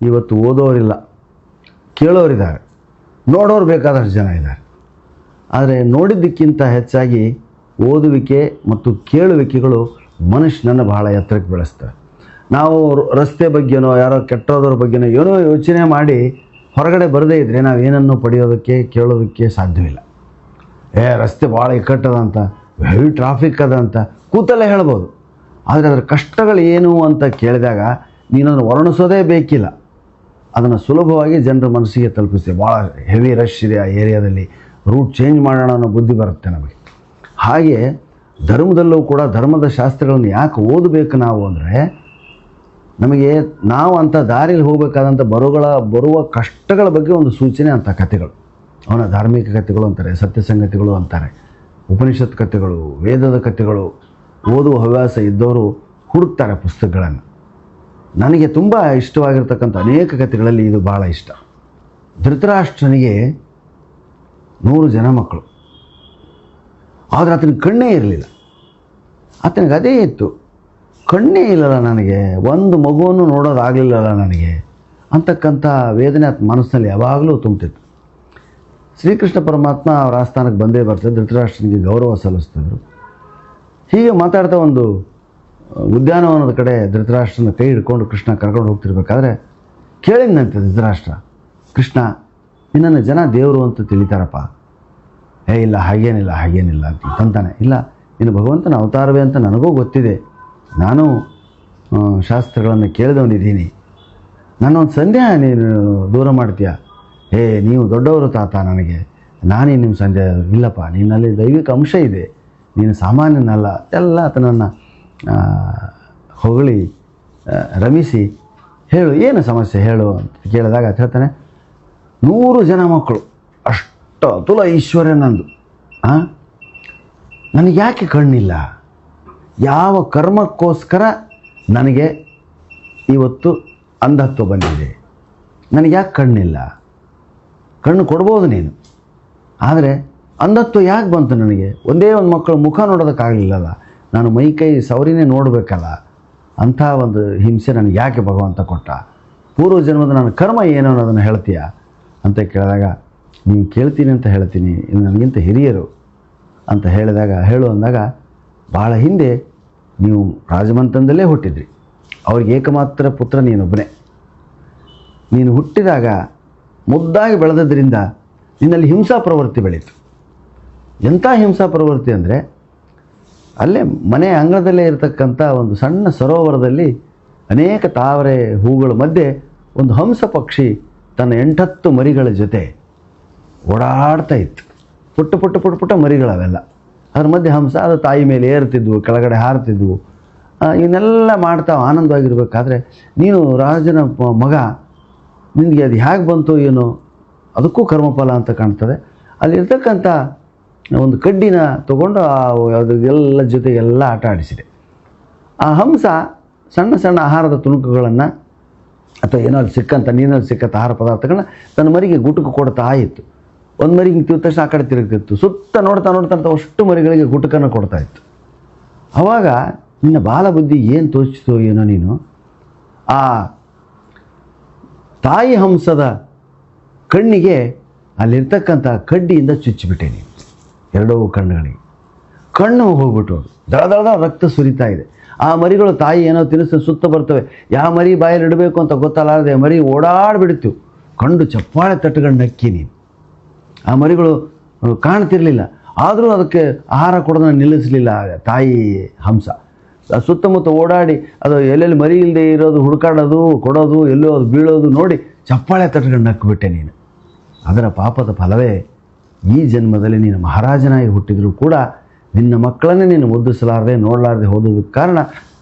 ಇವತ್ತು ಓದೋರಿಲ್ಲ, ಕೇಳೋರಿದ್ದಾರೆ, ನೋಡೋರು ಬೇಕಾದಷ್ಟು ಜನ ಇದ್ದಾರೆ. ಆದರೆ ನೋಡಿದ್ದಕ್ಕಿಂತ ಹೆಚ್ಚಾಗಿ ಓದುವಿಕೆ ಮತ್ತು ಕೇಳುವಿಕೆಗಳು ಮನುಷ್ಯನನ್ನು ಬಹಳ ಎತ್ತರಕ್ಕೆ ಬೆಳೆಸ್ತವೆ. ನಾವು ರಸ್ತೆ ಬಗ್ಗೆನೋ ಯಾರೋ ಕೆಟ್ಟೋದ್ರ ಬಗ್ಗೆನೋ ಏನೋ ಯೋಚನೆ ಮಾಡಿ ಹೊರಗಡೆ ಬರದೇ ಇದ್ದರೆ ನಾವೇನನ್ನು ಪಡೆಯೋದಕ್ಕೆ ಕೇಳೋದಕ್ಕೆ ಸಾಧ್ಯವಿಲ್ಲ. ರಸ್ತೆ ಭಾಳ ಇಕ್ಕಟ್ಟದಂತ, ಹೆವಿ ಟ್ರಾಫಿಕ್ ಅದಂತ ಕೂತಲ್ಲೇ ಹೇಳ್ಬೋದು. ಆದರೆ ಅದರ ಕಷ್ಟಗಳು ಏನು ಅಂತ ಕೇಳಿದಾಗ ನೀನನ್ನು ವರ್ಣಿಸೋದೇ ಬೇಕಿಲ್ಲ, ಅದನ್ನು ಸುಲಭವಾಗಿ ಜನರ ಮನಸ್ಸಿಗೆ ತಲುಪಿಸ್ತೇವೆ. ಭಾಳ ಹೆವಿ ರಶ್ ಇದೆ ಆ ಏರಿಯಾದಲ್ಲಿ, ರೂಟ್ ಚೇಂಜ್ ಮಾಡೋಣ ಅನ್ನೋ ಬುದ್ಧಿ ಬರುತ್ತೆ ನಮಗೆ. ಹಾಗೆ ಧರ್ಮದಲ್ಲೂ ಕೂಡ ಧರ್ಮದ ಶಾಸ್ತ್ರಗಳನ್ನು ಯಾಕೆ ಓದಬೇಕು ನಾವು ಅಂದರೆ, ನಮಗೆ ನಾವು ಅಂಥ ದಾರಿಯಲ್ಲಿ ಹೋಗಬೇಕಾದಂಥ ಬರುವ ಕಷ್ಟಗಳ ಬಗ್ಗೆ ಒಂದು ಸೂಚನೆ ಅಂಥ ಕಥೆಗಳು. ಅವನ ಧಾರ್ಮಿಕ ಕಥೆಗಳು ಅಂತಾರೆ, ಸತ್ಯಸಂಗತಿಗಳು ಅಂತಾರೆ, ಉಪನಿಷತ್ ಕಥೆಗಳು, ವೇದದ ಕಥೆಗಳು ಓದುವ ಹವ್ಯಾಸ ಇದ್ದವರು ಹುಡುಕ್ತಾರೆ ಪುಸ್ತಕಗಳನ್ನು. ನನಗೆ ತುಂಬ ಇಷ್ಟವಾಗಿರ್ತಕ್ಕಂಥ ಅನೇಕ ಕಥೆಗಳಲ್ಲಿ ಇದು ಭಾಳ ಇಷ್ಟ. ಧೃತರಾಷ್ಟ್ರನಿಗೆ 100 ಜನ ಮಕ್ಕಳು, ಆದರೆ ಆತನಿಗೆ ಕಣ್ಣೇ ಇರಲಿಲ್ಲ. ಆತನಿಗೆ ಅದೇ ಇತ್ತು, ಕಣ್ಣೇ ಇಲ್ಲಲ್ಲ ನನಗೆ, ಒಂದು ಮಗುವನ್ನು ನೋಡೋದಾಗಲಿಲ್ಲಲ್ಲ ನನಗೆ ಅಂತಕ್ಕಂಥ ವೇದನೆ ಆತ ಮನಸ್ಸಿನಲ್ಲಿ ಯಾವಾಗಲೂ ತುಂಬ್ತಿತ್ತು. ಶ್ರೀಕೃಷ್ಣ ಪರಮಾತ್ಮ ಅವರ ಆಸ್ಥಾನಕ್ಕೆ ಬಂದೇ ಬರ್ತದೆ, ಧೃತರಾಷ್ಟ್ರನಿಗೆ ಗೌರವ ಸಲ್ಲಿಸ್ತಿದ್ರು. ಹೀಗೆ ಮಾತಾಡ್ತಾ ಒಂದು ಉದ್ಯಾನವನದ ಕಡೆ ಧೃತರಾಷ್ಟ್ರನ ಕೈ ಹಿಡ್ಕೊಂಡು ಕೃಷ್ಣ ಕರ್ಕೊಂಡು ಹೋಗ್ತಿರ್ಬೇಕಾದ್ರೆ ಕೇಳಿದ್ನಂತೆ ಧೃತರಾಷ್ಟ್ರ, ಕೃಷ್ಣ ನಿನ್ನನ್ನು ಜನ ದೇವರು ಅಂತ ತಿಳಿತಾರಪ್ಪ. ಇಲ್ಲ ಹಾಗೇನಿಲ್ಲ ಅಂತಾನೆ. ಇಲ್ಲ, ನೀನು ಭಗವಂತನ ಅವತಾರವೇ ಅಂತ ನನಗೂ ಗೊತ್ತಿದೆ, ನಾನು ಶಾಸ್ತ್ರಗಳನ್ನು ಕೇಳಿದವನಿದ್ದೀನಿ, ನನ್ನೊಂದು ಸಂದೇಹ ನೀನು ದೂರ ಮಾಡ್ತೀಯ. ನೀವು ದೊಡ್ಡವರು ತಾತ, ನನಗೆ ನಾನೇ ನಿಮ್ಮ ಸಂದೇಹ. ಇಲ್ಲಪ್ಪ, ನಿನ್ನಲ್ಲಿ ದೈವಿಕ ಅಂಶ ಇದೆ, ನೀನು ಸಾಮಾನ್ಯನಲ್ಲ ಎಲ್ಲ ಆತನನ್ನು ಹೊಗಳಿ ರಮಿಸಿ ಹೇಳು, ಏನು ಸಮಸ್ಯೆ ಹೇಳು ಅಂತ ಕೇಳಿದಾಗ ಅಂತ ಹೇಳ್ತಾನೆ, 100 ಜನ ಮಕ್ಕಳು, ಅಷ್ಟು ಅತುಲ ಐಶ್ವರ್ಯ ನಂದು. ನನಗೆ ಯಾಕೆ ಕಣ್ಣಿಲ್ಲ? ಯಾವ ಕರ್ಮಕ್ಕೋಸ್ಕರ ನನಗೆ ಇವತ್ತು ಅಂಧತ್ವ ಬಂದಿದೆ? ನನಗೆ ಯಾಕೆ ಕಣ್ಣಿಲ್ಲ? ಕಣ್ಣು ಕೊಡ್ಬೋದು ನೀನು, ಆದರೆ ಅಂಧತ್ವ ಯಾಕೆ ಬಂತು ನನಗೆ? ಒಂದೇ ಒಂದು ಮಕ್ಕಳು ಮುಖ ನೋಡೋದಕ್ಕಾಗಲಿಲ್ಲಲ್ಲ, ನಾನು ಮೈಕೈ ಸವರಿನೇ ನೋಡಬೇಕಲ್ಲ, ಅಂಥ ಒಂದು ಹಿಂಸೆ ನನಗೆ ಯಾಕೆ ಭಗವಂತ ಕೊಟ್ಟ? ಪೂರ್ವ ಜನ್ಮದ ನನ್ನ ಕರ್ಮ ಏನು ಅನ್ನೋದನ್ನು ಹೇಳ್ತೀಯಾ ಅಂತ ಕೇಳಿದಾಗ, ನೀವು ಕೇಳ್ತೀನಿ ಅಂತ ಹೇಳ್ತೀನಿ, ಇದು ನನಗಿಂತ ಹಿರಿಯರು ಅಂತ ಹೇಳು ಅಂದಾಗ, ಭಾಳ ಹಿಂದೆ ನೀವು ರಾಜಮಂತನದಲ್ಲೇ ಹುಟ್ಟಿದ್ರಿ, ಅವ್ರಿಗೆ ಏಕಮಾತ್ರ ಪುತ್ರ ನೀನೊಬ್ಬನೇ. ನೀನು ಹುಟ್ಟಿದಾಗ ಮುದ್ದಾಗಿ ಬೆಳೆದದ್ರಿಂದ ನಿನ್ನಲ್ಲಿ ಹಿಂಸಾ ಪ್ರವೃತ್ತಿ ಬೆಳೀತು. ಎಂಥ ಹಿಂಸಾ ಪ್ರವೃತ್ತಿ ಅಂದರೆ, ಅಲ್ಲೇ ಮನೆ ಅಂಗಳದಲ್ಲೇ ಇರತಕ್ಕಂಥ ಒಂದು ಸಣ್ಣ ಸರೋವರದಲ್ಲಿ ಅನೇಕ ತಾವರೆ ಹೂಗಳ ಮಧ್ಯೆ ಒಂದು ಹಂಸ ಪಕ್ಷಿ ತನ್ನ 8-10 ಮರಿಗಳ ಜೊತೆ ಓಡಾಡ್ತಾ ಇತ್ತು. ಪುಟ್ಟ ಮರಿಗಳವೆಲ್ಲ. ಅದ್ರ ಮಧ್ಯೆ ಹಂಸ, ಅದು ತಾಯಿ ಮೇಲೆ ಏರ್ತಿದ್ವು, ಕೆಳಗಡೆ ಹಾರ್ತಿದ್ವು. ಇವನ್ನೆಲ್ಲ ಮಾಡ್ತಾ ಆನಂದವಾಗಿರ್ಬೇಕಾದ್ರೆ, ನೀನು ರಾಜನ ಮಗ, ನಿನಗೆ ಅದು ಹೇಗೆ ಬಂತು ಏನೋ, ಅದಕ್ಕೂ ಕರ್ಮಫಲ ಅಂತ ಕಾಣ್ತದೆ. ಅಲ್ಲಿರ್ತಕ್ಕಂಥ ಒಂದು ಕಡ್ಡಿನ ತೊಗೊಂಡು ಅದೆಲ್ಲ ಜೊತೆಗೆಲ್ಲ ಆಟ ಆಡಿಸಿದೆ. ಆ ಹಂಸ ಸಣ್ಣ ಸಣ್ಣ ಆಹಾರದ ತುಣುಕುಗಳನ್ನು ಅಥವಾ ಏನೋ ಅಲ್ಲಿ ಸಿಕ್ಕಂಥ ನೀರಿನಲ್ಲಿ ಸಿಕ್ಕಂಥ ಆಹಾರ ಪದಾರ್ಥಗಳನ್ನ ತನ್ನ ಮರಿಗೆ ಗುಟುಕು ಕೊಡ್ತಾ ಇತ್ತು. ಒಂದು ಮರಿಗೆ ತಿಂದ ತಕ್ಷಣ ಆ ಕಡೆ ತಿರುಗ್ತಿತ್ತು, ಸುತ್ತ ನೋಡ್ತಾ ಅಷ್ಟು ಮರಿಗಳಿಗೆ ಗುಟುಕನ್ನು ಕೊಡ್ತಾ ಇತ್ತು. ಆವಾಗ ನಿನ್ನ ಬಾಲ ಬುದ್ಧಿ ಏನು ತೋಚಿತೋ ಏನೋ, ನೀನು ಆ ತಾಯಿ ಹಂಸದ ಕಣ್ಣಿಗೆ ಅಲ್ಲಿರ್ತಕ್ಕಂಥ ಕಡ್ಡಿಯಿಂದ ಚುಚ್ಚಿಬಿಟ್ಟೆ ನೀನು, 2 ಕಣ್ಣುಗಳಿಗೆ. ಕಣ್ಣು ಹೋಗ್ಬಿಟ್ಟು ದಳದಳದ ರಕ್ತ ಸುರಿತಾ ಇದೆ. ಆ ಮರಿಗಳು ತಾಯಿ ಏನೋ ತಿನಿಸು ಸುತ್ತ ಬರ್ತವೆ, ಯಾವ ಮರಿ ಬಾಯಲ್ಲಿ ಇಡಬೇಕು ಅಂತ ಗೊತ್ತಲಾರದೆ ಮರಿ ಓಡಾಡಿಬಿಡ್ತು. ಕಂಡು ಚಪ್ಪಾಳೆ ತಟ್ಟುಕೊಂಡು ನಕ್ಕಿ ನೀನು. ಆ ಮರಿಗಳು ಕಾಣ್ತಿರ್ಲಿಲ್ಲ, ಆದರೂ ಅದಕ್ಕೆ ಆಹಾರ ಕೊಡೋದನ್ನು ನಿಲ್ಲಿಸಲಿಲ್ಲ ತಾಯಿ ಹಂಸ. ಸುತ್ತಮುತ್ತ ಓಡಾಡಿ ಅದು ಎಲ್ಲೆಲ್ಲಿ ಮರಿ ಇಲ್ಲದೆ ಇರೋದು ಹುಡುಕಾಡೋದು, ಕೊಡೋದು, ಎಲ್ಲೋ ಅದು ಬೀಳೋದು ನೋಡಿ ಚಪ್ಪಾಳೆ ತಟ್ಕೊಂಡು ನಕ್ಕಿಬಿಟ್ಟೆ ನೀನು. ಅದರ ಪಾಪದ ಫಲವೇ ಈ ಜನ್ಮದಲ್ಲಿ ನೀನು ಮಹಾರಾಜನಾಗಿ ಹುಟ್ಟಿದರೂ ಕೂಡ ನಿನ್ನ ಮಕ್ಕಳನ್ನೇ ನೀನು ಮುದ್ದಿಸಲಾರದೆ ನೋಡಲಾರದೆ ಹೋದದಕ್ಕೆ ಕಾರಣ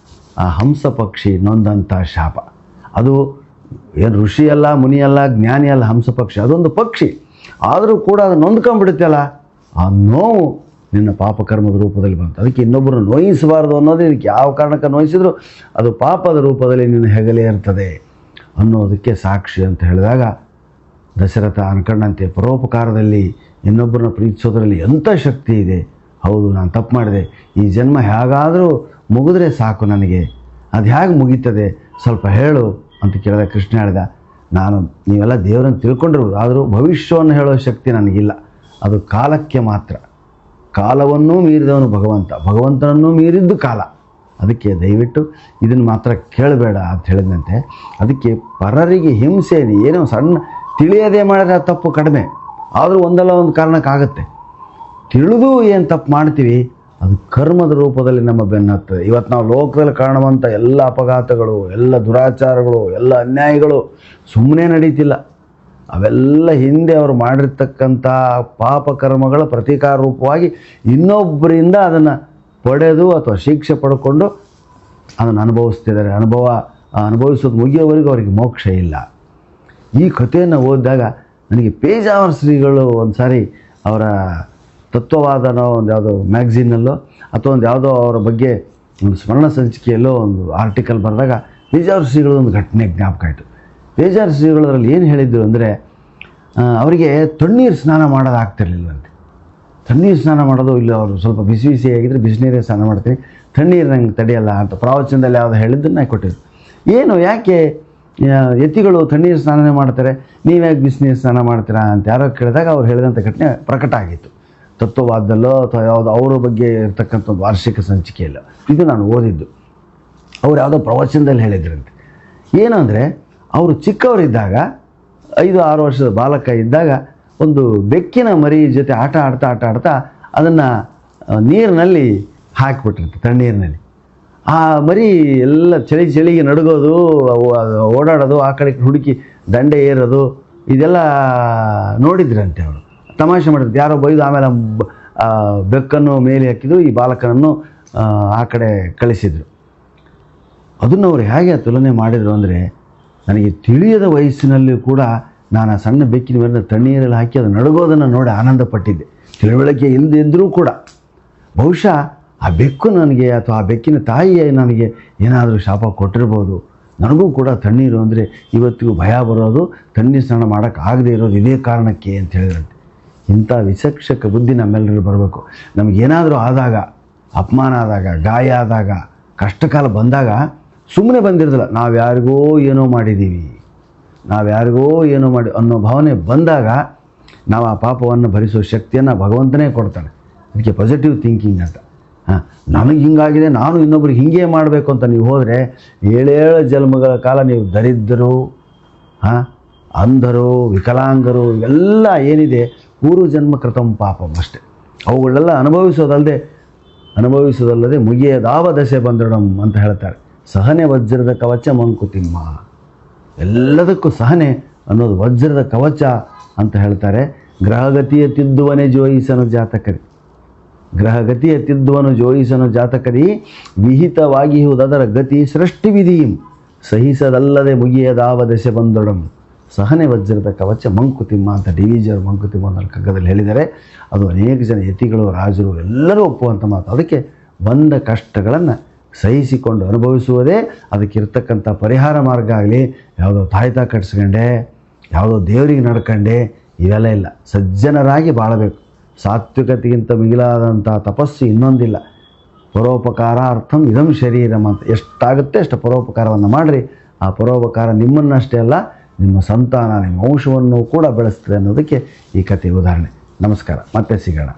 ಆ ಹಂಸ ಪಕ್ಷಿ ನೊಂದಂಥ ಶಾಪ. ಅದು ಏನು ಋಷಿಯಲ್ಲ, ಮುನಿಯಲ್ಲ, ಜ್ಞಾನಿಯಲ್ಲ, ಹಂಸ ಪಕ್ಷಿ ಅದೊಂದು ಪಕ್ಷಿ. ಆದರೂ ಕೂಡ ಅದು ನೊಂದ್ಕೊಂಡ್ಬಿಡುತ್ತಲ್ಲ, ಆ ನೋವು ನಿನ್ನ ಪಾಪಕರ್ಮದ ರೂಪದಲ್ಲಿ ಬಂತು. ಅದಕ್ಕೆ ಇನ್ನೊಬ್ಬರನ್ನು ನೋಯಿಸಬಾರ್ದು ಅನ್ನೋದು, ಇದಕ್ಕೆ ಯಾವ ಕಾರಣಕ್ಕೆ ನೋಯಿಸಿದ್ರು ಅದು ಪಾಪದ ರೂಪದಲ್ಲಿ ನಿನ್ನ ಹೆಗಲೇ ಇರ್ತದೆ ಅನ್ನೋದಕ್ಕೆ ಸಾಕ್ಷಿ ಅಂತ ಹೇಳಿದಾಗ, ದಶರಥ ಅನ್ಕೊಂಡಂತೆ ಪರೋಪಕಾರದಲ್ಲಿ ಇನ್ನೊಬ್ಬರನ್ನ ಪ್ರೀತಿಸೋದ್ರಲ್ಲಿ ಎಂಥ ಶಕ್ತಿ ಇದೆ. ಹೌದು, ನಾನು ತಪ್ಪು ಮಾಡಿದೆ, ಈ ಜನ್ಮ ಹೇಗಾದರೂ ಮುಗಿದ್ರೆ ಸಾಕು ನನಗೆ, ಅದು ಹೇಗೆ ಮುಗೀತದೆ ಸ್ವಲ್ಪ ಹೇಳು ಅಂತ ಕೇಳಿದ. ಕೃಷ್ಣ ಹೇಳಿದ, ನೀವೆಲ್ಲ ದೇವರನ್ನು ತಿಳ್ಕೊಂಡಿರ್ಬೋದು, ಆದರೂ ಭವಿಷ್ಯವನ್ನು ಹೇಳೋ ಶಕ್ತಿ ನನಗಿಲ್ಲ. ಅದು ಕಾಲಕ್ಕೆ ಮಾತ್ರ. ಕಾಲವನ್ನೂ ಮೀರಿದವನು ಭಗವಂತ, ಭಗವಂತನನ್ನೂ ಮೀರಿದ್ದು ಕಾಲ. ಅದಕ್ಕೆ ದಯವಿಟ್ಟು ಇದನ್ನು ಮಾತ್ರ ಕೇಳಬೇಡ ಅಂತ ಹೇಳಿದಂತೆ. ಅದಕ್ಕೆ ಪರರಿಗೆ ಹಿಂಸೆ ಏನೋ ಸಣ್ಣ ತಿಳಿಯದೇ ಮಾಡಿದ್ರೆ ತಪ್ಪು ಕಡಿಮೆ, ಆದರೂ ಒಂದಲ್ಲ ಒಂದು ಕಾರಣಕ್ಕಾಗತ್ತೆ. ತಿಳಿದು ಏನು ತಪ್ಪು ಮಾಡ್ತೀವಿ ಅದು ಕರ್ಮದ ರೂಪದಲ್ಲಿ ನಮ್ಮ ಬೆನ್ನತ್ತದೆ. ಇವತ್ತು ನಾವು ಲೋಕದಲ್ಲಿ ಕಾಣುವಂಥ ಎಲ್ಲ ಅಪಘಾತಗಳು, ಎಲ್ಲ ದುರಾಚಾರಗಳು, ಎಲ್ಲ ಅನ್ಯಾಯಗಳು ಸುಮ್ಮನೆ ನಡೀತಿಲ್ಲ. ಅವೆಲ್ಲ ಹಿಂದೆ ಅವರು ಮಾಡಿರ್ತಕ್ಕಂಥ ಪಾಪ ಕರ್ಮಗಳ ಪ್ರತೀಕಾರ ರೂಪವಾಗಿ ಇನ್ನೊಬ್ಬರಿಂದ ಅದನ್ನು ಪಡೆದು ಅಥವಾ ಶಿಕ್ಷೆ ಪಡ್ಕೊಂಡು ಅದನ್ನು ಅನುಭವಿಸ್ತಿದ್ದಾರೆ. ಅನುಭವಿಸೋದು ಮುಗಿಯೋವರೆಗೂ ಅವರಿಗೆ ಮೋಕ್ಷ ಇಲ್ಲ. ಈ ಕಥೆಯನ್ನು ಓದಿದಾಗ ನನಗೆ ಪೇಜಾವರ ಶ್ರೀಗಳು ಒಂದು ಸಾರಿ ಅವರ ತತ್ವವಾದನೋ ಒಂದು ಯಾವುದೋ ಮ್ಯಾಗ್ಝಿನ್ನಲ್ಲೋ ಅಥವಾ ಒಂದು ಯಾವುದೋ ಅವರ ಬಗ್ಗೆ ಒಂದು ಸ್ಮರಣ ಸಂಚಿಕೆಯಲ್ಲೋ ಒಂದು ಆರ್ಟಿಕಲ್ ಬರೆದಾಗ ಪೇಜಾವರ ಶ್ರೀಗಳು ಒಂದು ಘಟನೆ ಜ್ಞಾಪಕ ಆಯಿತು. ಪೇಜಾವರ ಶ್ರೀಗಳು ಅದರಲ್ಲಿ ಏನು ಹೇಳಿದ್ರು ಅಂದರೆ, ಅವರಿಗೆ ತಣ್ಣೀರು ಸ್ನಾನ ಮಾಡೋದು ಆಗ್ತಿರ್ಲಿಲ್ಲವಂತೆ. ತಣ್ಣೀರು ಸ್ನಾನ ಮಾಡೋದು ಇಲ್ಲ, ಅವರು ಸ್ವಲ್ಪ ಬಿಸಿ ಆಗಿದ್ದರೆ ಬಿಸಿನೀರೇ ಸ್ನಾನ ಮಾಡ್ತೀನಿ, ತಣ್ಣೀರು ನಂಗೆ ತಡೆಯಲ್ಲ ಅಂತ ಪ್ರವಚನದಲ್ಲಿ ಯಾವುದೋ ಹೇಳಿದ್ದನ್ನು ಕೊಟ್ಟಿದ್ರು. ಏನು ಯಾಕೆ ಯತಿಗಳು ತಣ್ಣೀರು ಸ್ನಾನನೇ ಮಾಡ್ತಾರೆ, ನೀವ್ಯಾಕೆ ಬಿಸಿನೀರು ಸ್ನಾನ ಮಾಡ್ತೀರಾ ಅಂತ ಯಾರೋ ಕೇಳಿದಾಗ ಅವ್ರು ಹೇಳಿದಂಥ ಘಟನೆ ಪ್ರಕಟ ಆಗಿತ್ತು. ತತ್ವವಾದಲ್ಲೋ ಅಥವಾ ಯಾವುದೋ ಅವರ ಬಗ್ಗೆ ಇರ್ತಕ್ಕಂಥ ಒಂದು ವಾರ್ಷಿಕ ಸಂಚಿಕೆಯಲ್ಲ, ಇದು ನಾನು ಓದಿದ್ದು. ಅವ್ರು ಯಾವುದೋ ಪ್ರವಚನದಲ್ಲಿ ಹೇಳಿದ್ರಂತೆ. ಏನು ಅಂದರೆ, ಅವರು ಚಿಕ್ಕವರಿದ್ದಾಗ 5-6 ವರ್ಷದ ಬಾಲಕ ಇದ್ದಾಗ ಒಂದು ಬೆಕ್ಕಿನ ಮರಿ ಜೊತೆ ಆಟ ಆಡ್ತಾ ಅದನ್ನು ನೀರಿನಲ್ಲಿ ಹಾಕಿಬಿಟ್ಟಿರುತ್ತೆ, ತಣ್ಣೀರಿನಲ್ಲಿ. ಆ ಮರಿ ಎಲ್ಲ ಚಳಿಗೆ ನಡುಗೋದು, ಓಡಾಡೋದು, ಆ ಕಡೆ ಹುಡುಕಿ ದಂಡೆ ಏರೋದು, ಇದೆಲ್ಲ ನೋಡಿದ್ರಂತೆ. ಅವಳು ತಮಾಷೆ ಮಾಡಿದ್ರು. ಯಾರೋ ಬೈದು ಆಮೇಲೆ ಬೆಕ್ಕನ್ನು ಮೇಲೆ ಹಾಕಿದ್ರು, ಈ ಬಾಲಕನನ್ನು ಆ ಕಡೆ ಕಳಿಸಿದರು. ಅದನ್ನು ಅವರು ಹೇಗೆ ತುಲನೆ ಮಾಡಿದರು ಅಂದರೆ, ನನಗೆ ತಿಳಿಯದ ವಯಸ್ಸಿನಲ್ಲಿ ಕೂಡ ನಾನು ಆ ಸಣ್ಣ ಬೆಕ್ಕಿನ ಮೇಲೆ ತಣ್ಣೀರಲ್ಲಿ ಹಾಕಿ ಅದು ನಡುಗೋದನ್ನು ನೋಡಿ ಆನಂದ ಪಟ್ಟಿದ್ದೆ. ತಿಳುವಳಿಕೆ ಇಲ್ಲದಿದ್ದರೂ ಕೂಡ ಬಹುಶಃ ಆ ಬೆಕ್ಕು ನನಗೆ ಅಥವಾ ಆ ಬೆಕ್ಕಿನ ತಾಯಿಯೇ ನನಗೆ ಏನಾದರೂ ಶಾಪ ಕೊಟ್ಟಿರ್ಬೋದು. ನನಗೂ ಕೂಡ ತಣ್ಣೀರು ಅಂದರೆ ಇವತ್ತಿಗೂ ಭಯ ಬರೋದು, ತಣ್ಣೀರು ಸ್ನಾನ ಮಾಡೋಕ್ಕಾಗದೇ ಇರೋದು ಇದೇ ಕಾರಣಕ್ಕೆ ಅಂತ ಹೇಳಿದ್ರಂತೆ. ಇಂಥ ವಿಚಕ್ಷಕ ಬುದ್ಧಿ ನಮ್ಮೆಲ್ಲರೂ ಬರಬೇಕು. ನಮಗೇನಾದರೂ ಆದಾಗ, ಅಪಮಾನ ಆದಾಗ, ಗಾಯ ಆದಾಗ, ಕಷ್ಟಕಾಲ ಬಂದಾಗ ಸುಮ್ಮನೆ ಬಂದಿರೋದಿಲ್ಲ, ನಾವು ಯಾರಿಗೋ ಏನೋ ಮಾಡಿದ್ದೀವಿ ಅನ್ನೋ ಭಾವನೆ ಬಂದಾಗ ನಾವು ಆ ಪಾಪವನ್ನು ಭರಿಸೋ ಶಕ್ತಿಯನ್ನು ಭಗವಂತನೇ ಕೊಡ್ತಾನೆ. ಅದಕ್ಕೆ ಪಾಸಿಟಿವ್ ಥಿಂಕಿಂಗ್ ಅಂತ. ನನಗೆ ಹಿಂಗಾಗಿದೆ, ನಾನು ಇನ್ನೊಬ್ರಿಗೆ ಹಿಂಗೆ ಮಾಡಬೇಕು ಅಂತ ನೀವು ಹೋದರೆ 7 ಜನ್ಮಗಳ ಕಾಲ ನೀವು ದರಿದ್ರರು, ಅಂಧರು, ವಿಕಲಾಂಗರು, ಇವೆಲ್ಲ ಏನಿದೆ ಪೂರ್ವ ಜನ್ಮ ಕೃತಂ ಪಾಪಂ ಅಷ್ಟೆ. ಅವುಗಳೆಲ್ಲ ಅನುಭವಿಸೋದಲ್ಲದೆ ಮುಗಿಯದಾವ ದಶೆ ಬಂದಡಂ ಅಂತ ಹೇಳ್ತಾರೆ. ಸಹನೆ ವಜ್ರದ ಕವಚ ಮಂಕುತಿಮ್ಮ, ಎಲ್ಲದಕ್ಕೂ ಸಹನೆ ಅನ್ನೋದು ವಜ್ರದ ಕವಚ ಅಂತ ಹೇಳ್ತಾರೆ. ಗ್ರಹಗತಿಯ ತಿದ್ದುವನೇ ಜೋಯಿಸನು ಜಾತಕದಿ ವಿಹಿತವಾಗಿಹುದರ ಗತಿ ಸೃಷ್ಟಿ ವಿಧಿಯಂ ಸಹಿಸದಲ್ಲದೆ ಮುಗಿಯದಾವ ದಶೆ ಬಂದೊಡಂ ಸಹನೆ ವಜ್ರದ ಕವಚ ಮಂಕುತಿಮ್ಮ ಅಂತ ಡಿ.ವಿ.ಜಿ. ಅವರು ಮಂಕುತಿಮ್ಮ ಅನ್ನೋ ಕಗ್ಗದಲ್ಲಿ ಹೇಳಿದ್ದಾರೆ. ಅದು ಅನೇಕ ಜನ ಯತಿಗಳು, ರಾಜರು ಎಲ್ಲರೂ ಒಪ್ಪುವಂಥ ಮಾತು. ಅದಕ್ಕೆ ಬಂದ ಕಷ್ಟಗಳನ್ನು ಸಹಿಸಿಕೊಂಡು ಅನುಭವಿಸುವುದೇ ಅದಕ್ಕಿರ್ತಕ್ಕಂಥ ಪರಿಹಾರ ಮಾರ್ಗ. ಆಗಲಿ ಯಾವುದೋ ತಾಯ್ತ ಕಟ್ಸ್ಕೊಂಡೆ, ಯಾವುದೋ ದೇವರಿಗೆ ನಡ್ಕಂಡೆ, ಇವೆಲ್ಲ ಇಲ್ಲ. ಸಜ್ಜನರಾಗಿ ಬಾಳಬೇಕು. ಸಾತ್ವಿಕತೆಗಿಂತ ಮಿಗಿಲಾದಂಥ ತಪಸ್ಸು ಇನ್ನೊಂದಿಲ್ಲ. ಪರೋಪಕಾರಾರ್ಥಂ ಇದಂ ಶರೀರಂ ಅಂತ ಎಷ್ಟಾಗುತ್ತೆ ಅಷ್ಟು ಪರೋಪಕಾರವನ್ನು ಮಾಡಿರಿ. ಆ ಪರೋಪಕಾರ ನಿಮ್ಮನ್ನಷ್ಟೇ ಅಲ್ಲ, ನಿಮ್ಮ ಸಂತಾನ, ನಿಮ್ಮ ವಂಶವನ್ನು ಕೂಡ ಬೆಳೆಸ್ತದೆ ಅನ್ನೋದಕ್ಕೆ ಈ ಕಥೆ ಉದಾಹರಣೆ. ನಮಸ್ಕಾರ, ಮತ್ತೆ ಸಿಗೋಣ.